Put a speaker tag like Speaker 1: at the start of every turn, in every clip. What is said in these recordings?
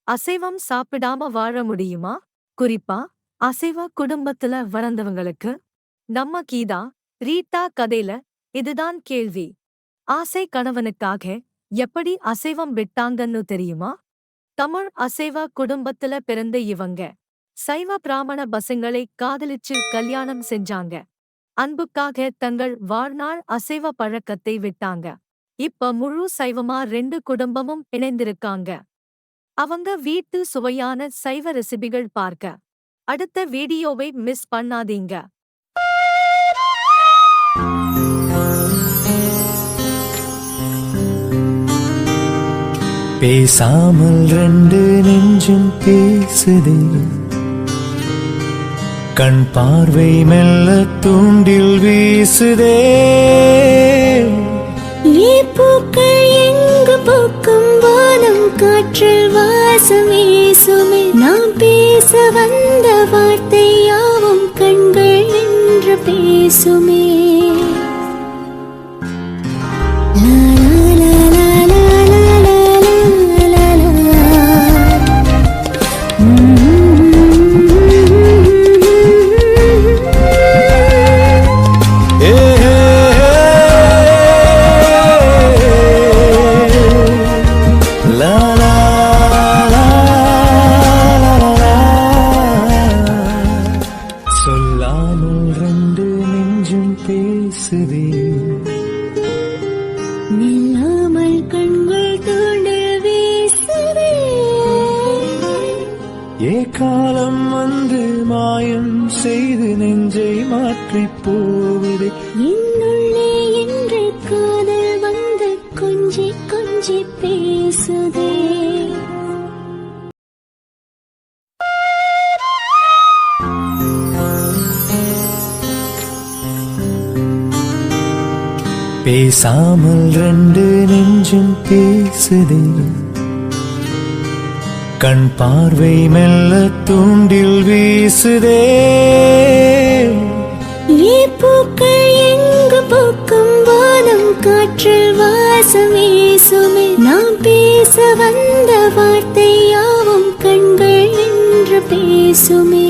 Speaker 1: அசைவம் சாப்பிடாம வாழ முடியுமா? குறிப்பா அசைவ குடும்பத்துல வளர்ந்தவங்களுக்கு. நம்ம கீதா ரீட்டா கதையில இதுதான் கேள்வி. ஆசை கணவனுக்காக எப்படி அசைவம் விட்டாங்கன்னு தெரியுமா? தமிழ் அசைவ குடும்பத்துல பிறந்த இவங்க சைவ பிராமண பசங்களை காதலிச்சு கல்யாணம் செஞ்சாங்க. அன்புக்காக தங்கள் வாழ்நாள் அசைவ பழக்கத்தை விட்டாங்க. இப்ப முழு சைவமா ரெண்டு குடும்பமும் இணைந்திருக்காங்க. அவங்க வீட்டு சுவையான சைவ ரெசிபிகள் பார்க்க அடுத்த வீடியோவை மிஸ் பண்ணாதீங்க.
Speaker 2: பேசாமல் ரெண்டு நெஞ்சும் பேசுதே, கண் பார்வை மெல்ல தூண்டில் வீசுதே.
Speaker 3: பூக்கள் எங்கு பூக்கும் வானம் காற்றில் வாசம் வீசுமே. நாம் பேச வந்த வார்த்தை யாவும் கண்கள் என்று பேசுமே.
Speaker 2: சொல்லாமல் ரெண்டு நெஞ்சும் பேசுதே,
Speaker 3: நில்லாமல் கண்கள் தூண்டு வீசுதே.
Speaker 2: காலம் வந்து மாயம் செய்து நெஞ்சை மாற்றி போவதே.
Speaker 3: என்னுள்ளே என்று காதல் வந்து கொஞ்சி கொஞ்சி பேசுதே.
Speaker 2: பேசாமல் ரெண்டு நெஞ்சும் பேசுதே, கண் பார்வை மெல்ல தூண்டில் வீசுதே.
Speaker 3: பூக்கள் எங்கு பூக்கும் வானம் காற்றில் வாசம் வீசுமே. நாம் பேச வந்த வார்த்தை யாவும் கண்கள் என்று பேசுமே.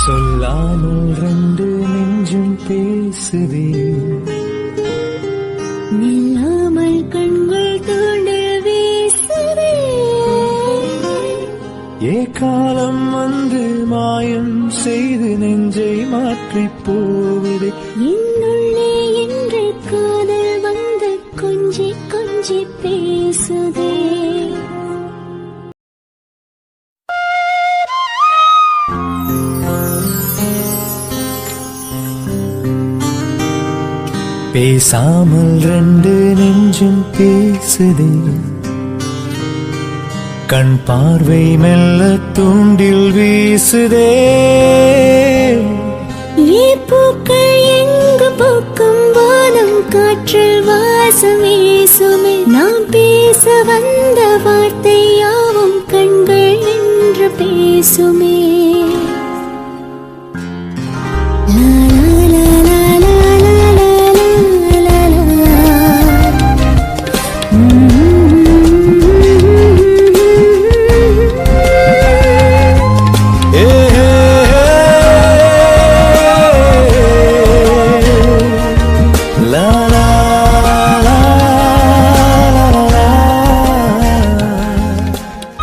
Speaker 2: சொல்லாமல் ரெண்டு நெஞ்சும் பேசுதே,
Speaker 3: நில்லாமல் கண்கள் தூண்டு வீசுதே.
Speaker 2: காலம் வந்து மாயம் செய்து நெஞ்சை மாற்றி போவதே.
Speaker 3: என்னுள்ளே என்று காதல் வந்து கொஞ்சி கொஞ்சி பேசுதே.
Speaker 2: பேசாமல் ரெண்டு நெஞ்சும் பேசுதே, கண் பார்வை மெல்ல தூண்டில் வீசுதே.
Speaker 3: பூக்கள் எங்கு பூக்கும் வானம் காற்றில் வாசம் வீசுமே. நாம் பேச வந்த வார்த்தை யாவும் கண்கள் என்று பேசுமே.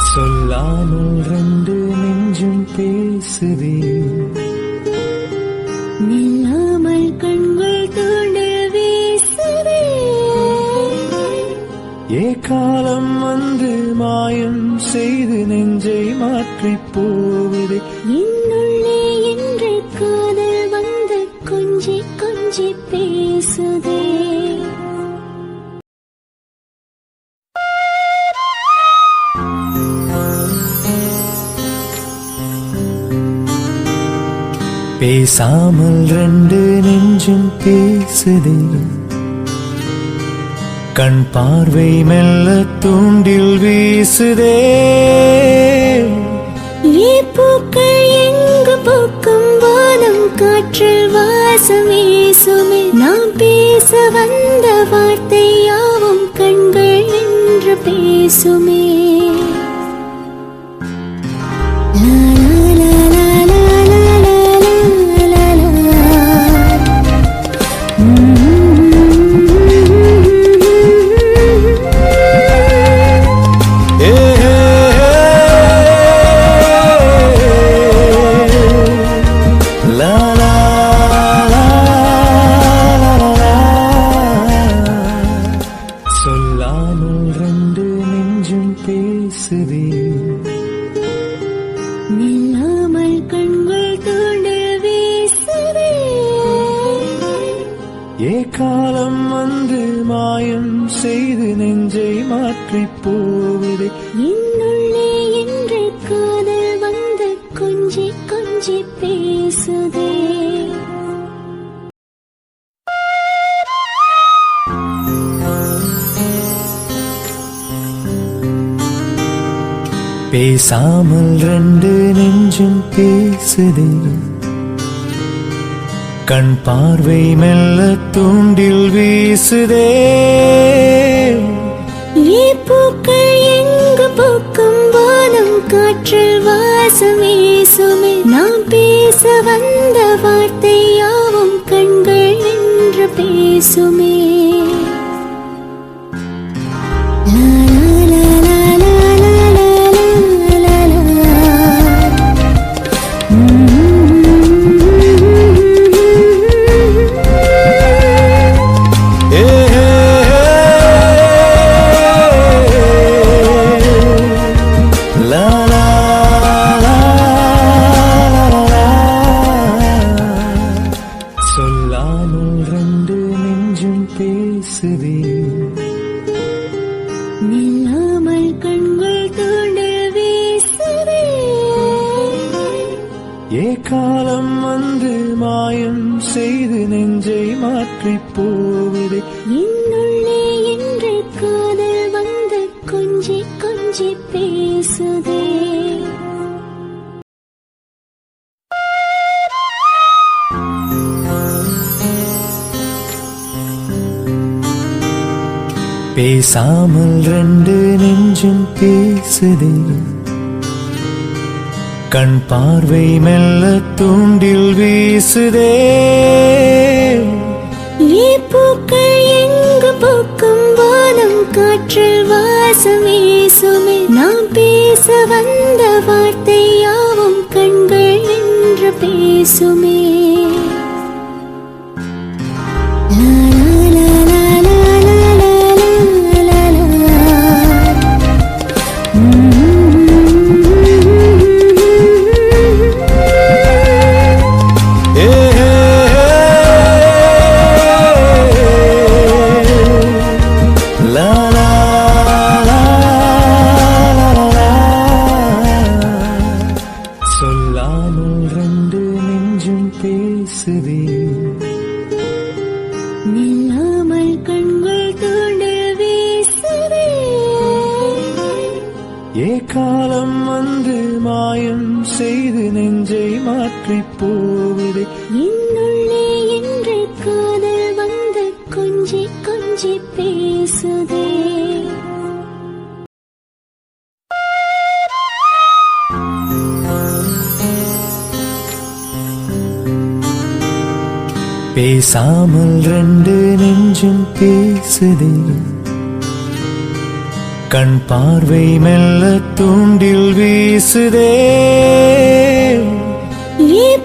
Speaker 2: சொல்லாமல் ரெண்டு நெஞ்சும் பேசுதே,
Speaker 3: நில்லாமல் கண்கள் தூண்டு வீசுதே.
Speaker 2: காலம் வந்து மாயம் செய்து நெஞ்சை மாற்றி போவதே.
Speaker 3: என்னுள்ளே என்று காதல் வந்து கொஞ்சி கொஞ்சி பேசுதே.
Speaker 2: பேசாமல் ரெண்டு நெஞ்சும் பேசுதே, கண் பார்வை மெல்ல தூண்டில் வீசுதே.
Speaker 3: பூக்கள் எங்கு பூக்கும் வானம் காற்றில் வாசம் வீசுமே, நாம் பேச வந்த வார்த்தை யாவும் கண்கள் என்று பேசுமே.
Speaker 2: சொல்லாமல் ரெண்டு நெஞ்சும் பேசுதே,
Speaker 3: நில்லாமல் கண்கள் தூண்டு வீசுதே.
Speaker 2: காலம் வந்து மாயம் செய்து நெஞ்சை மாற்றி போவதே.
Speaker 3: என்னுள்ளே என்று காதல் வந்து கொஞ்சி கொஞ்சி பேசுதே.
Speaker 2: பேசாமல் ரெண்டு நெஞ்சும் பேசுதே, கண் பார்வை மெல்ல தூண்டில் வீசுதே.
Speaker 3: பூக்கள் எங்கு பூக்கும் வானம் காற்றில் வாசம் வீசுமே, நாம் பேச வந்த வார்த்தை யாவும் கண்கள் என்று பேசுமே.
Speaker 2: சொல்லாமல் ரெண்டு நெஞ்சும் பேசுதே,
Speaker 3: நில்லாமல் கண்கள் தூண்டு வீசுதே.
Speaker 2: காலம் வந்து மாயம் செய்து நெஞ்சை மாற்றி போவதே.
Speaker 3: என்னுள்ளே என்று காதல் வந்து கொஞ்சி கொஞ்சி பேசுதே.
Speaker 2: பேசாமல் ரெண்டு நெஞ்சும் பேசுதே, கண் பார்வை மெல்ல தூண்டில் வீசுதே.
Speaker 3: பூக்கள் எங்கு பூக்கும் வானம் காற்றில் வாசம் வீசுமே, நாம் பேச வந்த வார்த்தை யாவும் கண்கள் என்று பேசுமே.
Speaker 2: சொல்லாமல் ரெண்டு நெஞ்சும் பேசுதே,
Speaker 3: நில்லாமல் கண்கள் தூண்டு வீசுதே.
Speaker 2: காலம் வந்து மாயம் செய்து நெஞ்சை மாற்றி போவதே.
Speaker 3: என்னுள்ளே என்று காதல் வந்து கொஞ்சி கொஞ்சி பேசுதே.
Speaker 2: பேசாமல் ரெண்டு நெஞ்சும் பேசுதே, கண் பார்வை மெல்ல தூண்டில் வீசுதே.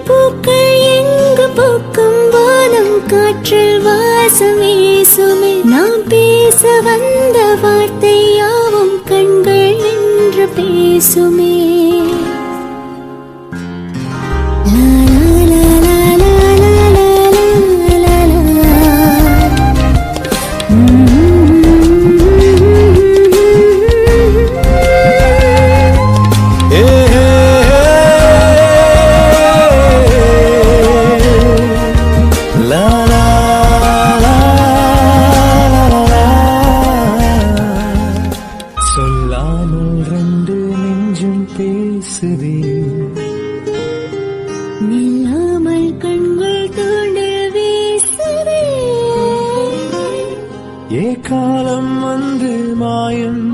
Speaker 3: பூக்கள் எங்கு பூக்கும் வானம் காற்றில் வாசம் வீசுமே, நாம் பேச வந்த வார்த்தை யாவும் கண்கள் என்று பேசுமே.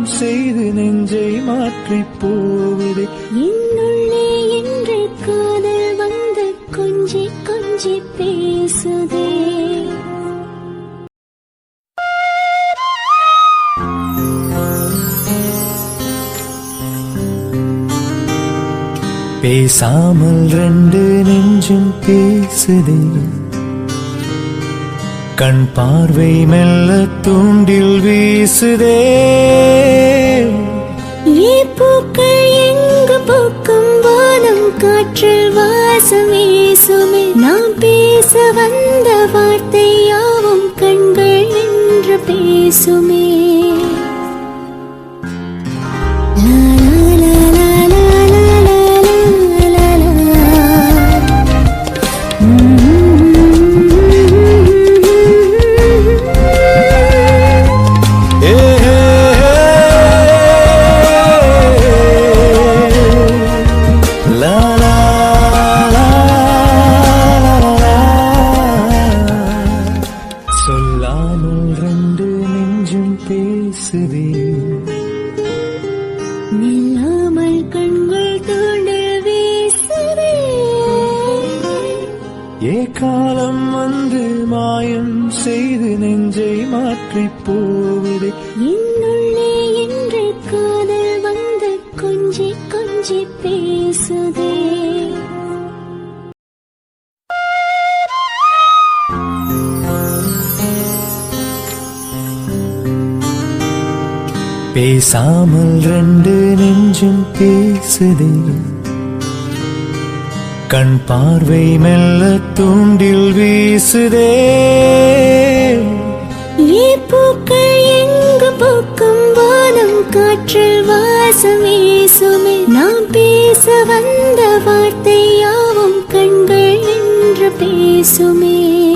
Speaker 2: செய்து நெஞ்சை மாற்றிப் போவதே.
Speaker 3: என்னுள்ளே என்று காதல் வந்து கொஞ்சி கொஞ்சி பேசுதே.
Speaker 2: பேசாமல் ரெண்டு நெஞ்சும் பேசுதே. கண் பார்வை மெல்ல தூண்டில் வீசுதே.
Speaker 3: பூக்கள் எங்கு பூக்கும் வானம் காற்றில் வாசம் வீசுமே. நாம் பேச வந்த வார்த்தை யாவும் கண்கள் என்று பேசுமே.
Speaker 2: சொல்லாமல் ரெண்டு நெஞ்சும் பேசுதே.
Speaker 3: நில்லாமல் கண்கள் தூண்டில் வீசுதே.
Speaker 2: காலம் வந்து மாயம் செய்து நெஞ்சை மாற்றிப் போவதே.
Speaker 3: என்னுள்ளே என்று காதல் வந்து கொஞ்சி கொஞ்சி பேசுதே.
Speaker 2: பேசாமல் ரெண்டு நெஞ்சும் பேசுதே. கண் பார்வை மெல்ல தூண்டில் வீசுதே.
Speaker 3: பூக்கள் எங்கு பூக்கும் வானம் காற்றில் வாசம் வீசுமே. நாம் பேச வந்த வார்த்தை யாவும் கண்கள் என்று பேசுமே.